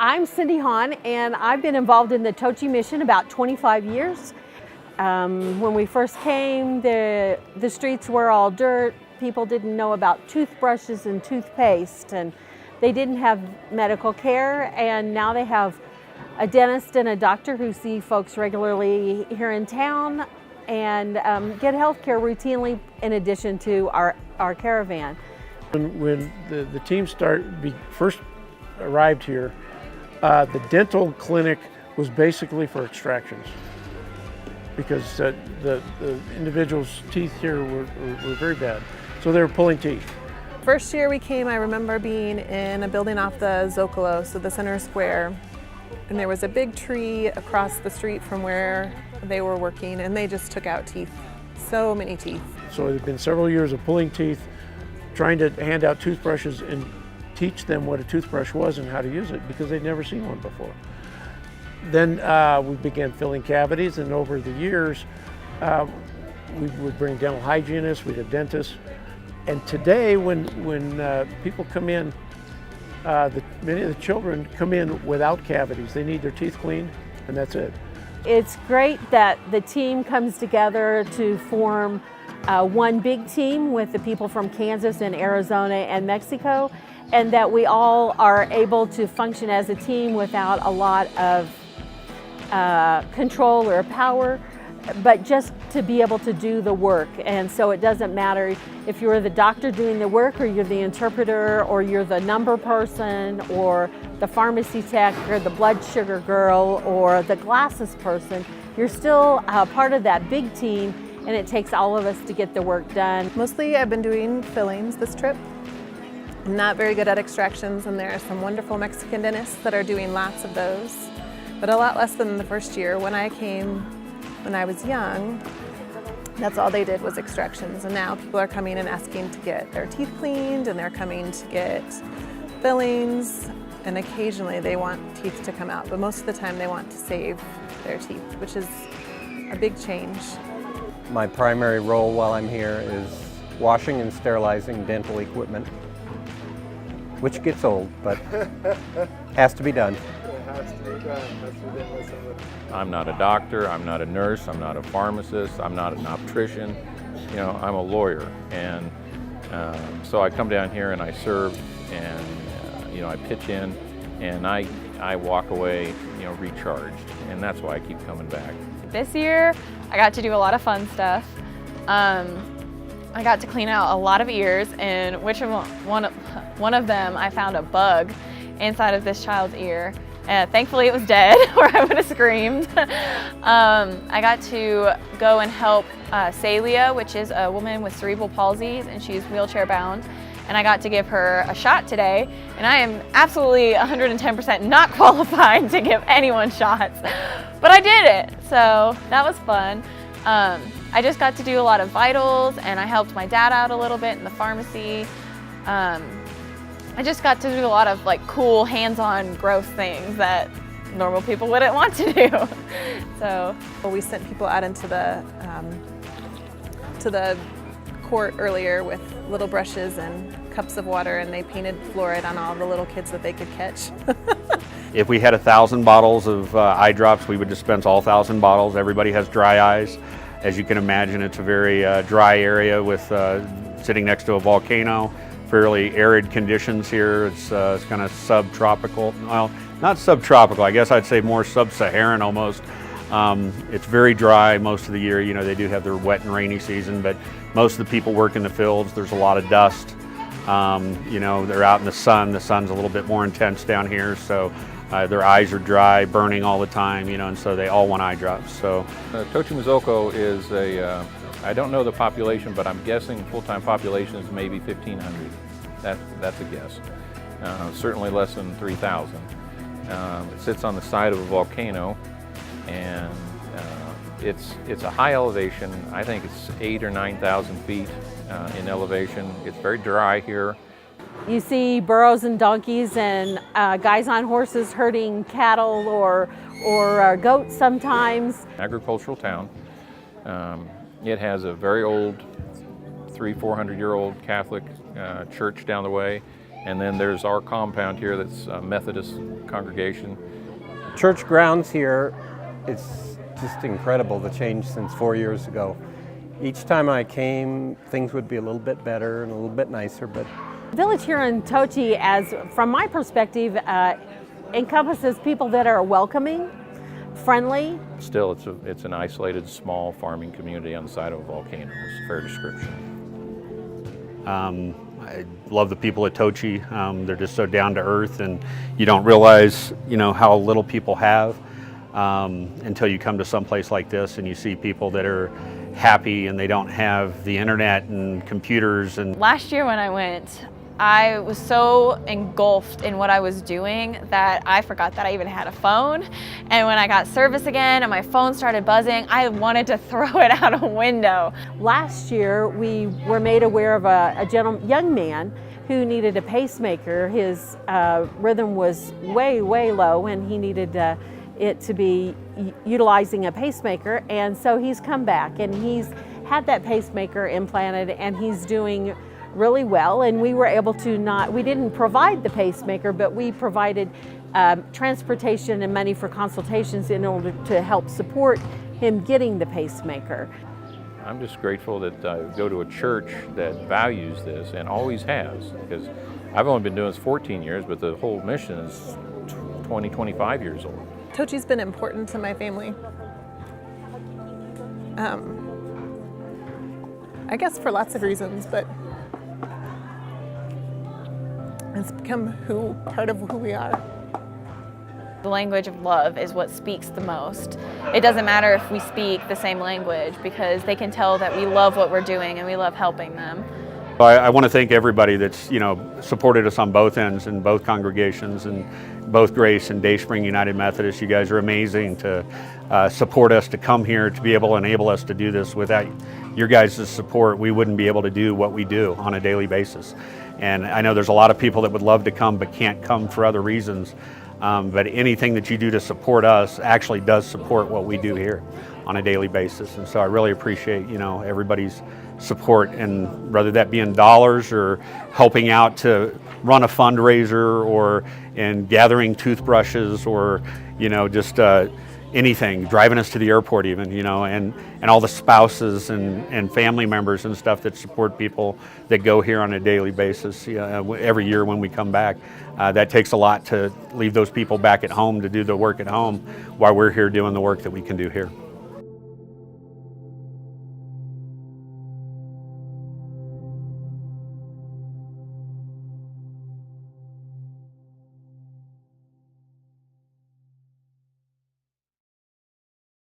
I'm Cindy Hahn, and I've been involved in the Tochi mission about 25 years. When we first came, the streets were all dirt. People didn't know about toothbrushes and toothpaste, and they didn't have medical care, and now they have a dentist and a doctor who see folks regularly here in town and get health care routinely in addition to our caravan. When the team first arrived here, the dental clinic was basically for extractions because the individuals' teeth here were very bad. So they were pulling teeth. First year we came, I remember being in a building off the Zocalo, so the center square, and there was a big tree across the street from where they were working, and they just took out teeth, so many teeth. So it had been several years of pulling teeth, trying to hand out toothbrushes and teach them what a toothbrush was and how to use it because they'd never seen one before. Then we began filling cavities, and over the years we would bring dental hygienists, we'd have dentists. And today when people come in, many of the children come in without cavities. They need their teeth cleaned, and that's it. It's great that the team comes together to form one big team with the people from Kansas and Arizona and Mexico, and that we all are able to function as a team without a lot of control or power, but just to be able to do the work. And so it doesn't matter if you're the doctor doing the work, or you're the interpreter, or you're the number person, or the pharmacy tech, or the blood sugar girl, or the glasses person. You're still part of that big team, and it takes all of us to get the work done. Mostly I've been doing fillings this trip. I'm not very good at extractions, and there are some wonderful Mexican dentists that are doing lots of those, but a lot less than the first year. When I came, when I was young, that's all they did was extractions, and now people are coming and asking to get their teeth cleaned, and they're coming to get fillings, and occasionally they want teeth to come out, but most of the time they want to save their teeth, which is a big change. My primary role while I'm here is washing and sterilizing dental equipment, which gets old, but has to be done. I'm not a doctor, I'm not a nurse, I'm not a pharmacist, I'm not an optician. You know, I'm a lawyer, and so I come down here and I serve, and you know, I pitch in, and I walk away, you know, recharged, and that's why I keep coming back. This year, I got to do a lot of fun stuff. I got to clean out a lot of ears, and one of them I found a bug inside of this child's ear. Thankfully it was dead, or I would have screamed. I got to go and help Celia, which is a woman with cerebral palsy, and she's wheelchair bound. And I got to give her a shot today, and I am absolutely 110% not qualified to give anyone shots, but I did it, so that was fun. I just got to do a lot of vitals, and I helped my dad out a little bit in the pharmacy. I just got to do a lot of like cool hands-on growth things that normal people wouldn't want to do. So we sent people out into the court earlier with little brushes and cups of water, and they painted fluoride on all the little kids that they could catch. If we had 1,000 bottles of eye drops, we would dispense all 1,000 bottles. Everybody has dry eyes. As you can imagine, it's a very dry area with sitting next to a volcano. Fairly arid conditions here. It's kind of subtropical. Well, not subtropical. I guess I'd say more sub-Saharan almost. It's very dry most of the year. You know, they do have their wet and rainy season, but most of the people work in the fields. There's a lot of dust. You know, they're out in the sun. The sun's a little bit more intense down here, so their eyes are dry, burning all the time, you know, and so they all want eye drops. So Tochimizolco is I don't know the population, but I'm guessing full-time population is maybe 1,500. That's a guess. Certainly less than 3,000. It sits on the side of a volcano, and it's a high elevation. I think it's 8,000 or 9,000 feet in elevation. It's very dry here. You see burros and donkeys and guys on horses herding cattle or goats sometimes. Agricultural town. It has a very old, 300-400-year-old Catholic church down the way, And then there's our compound here that's a Methodist congregation. Church grounds here, it's just incredible the change since 4 years ago. Each time I came, things would be a little bit better and a little bit nicer, but The village here in Tochi, as from my perspective, encompasses people that are welcoming, friendly. Still, it's an isolated, small farming community on the side of a volcano. It's a fair description. I love the people at Tochi. They're just so down to earth, and you don't realize, how little people have until you come to some place like this and you see people that are happy and they don't have the internet and computers. And Last year when I went, I was so engulfed in what I was doing that I forgot that I even had a phone. And when I got service again and my phone started buzzing, I wanted to throw it out a window. Last year, we were made aware of a young man who needed a pacemaker. His rhythm was way, way low, and he needed it to be utilizing a pacemaker. And so he's come back, and he's had that pacemaker implanted, and he's doing really well. And we were able to we didn't provide the pacemaker, but we provided transportation and money for consultations in order to help support him getting the pacemaker. I'm just grateful that I go to a church that values this and always has, because I've only been doing this 14 years, but the whole mission is 20, 25 years old. Tochi's been important to my family. I guess for lots of reasons, but it's become part of who we are. The language of love is what speaks the most. It doesn't matter if we speak the same language, because they can tell that we love what we're doing and we love helping them. I want to thank everybody that's supported us on both ends in both congregations, and both Grace and Dayspring United Methodist. You guys are amazing to support us, to come here, to be able to enable us to do this. Without your guys' support, we wouldn't be able to do what we do on a daily basis. And I know there's a lot of people that would love to come but can't come for other reasons. But anything that you do to support us actually does support what we do here on a daily basis. And so I really appreciate, everybody's support, and whether that be in dollars or helping out to run a fundraiser, or in gathering toothbrushes, or, just anything, driving us to the airport even, and all the spouses and family members and stuff that support people that go here on a daily basis every year when we come back. That takes a lot to leave those people back at home to do the work at home while we're here doing the work that we can do here.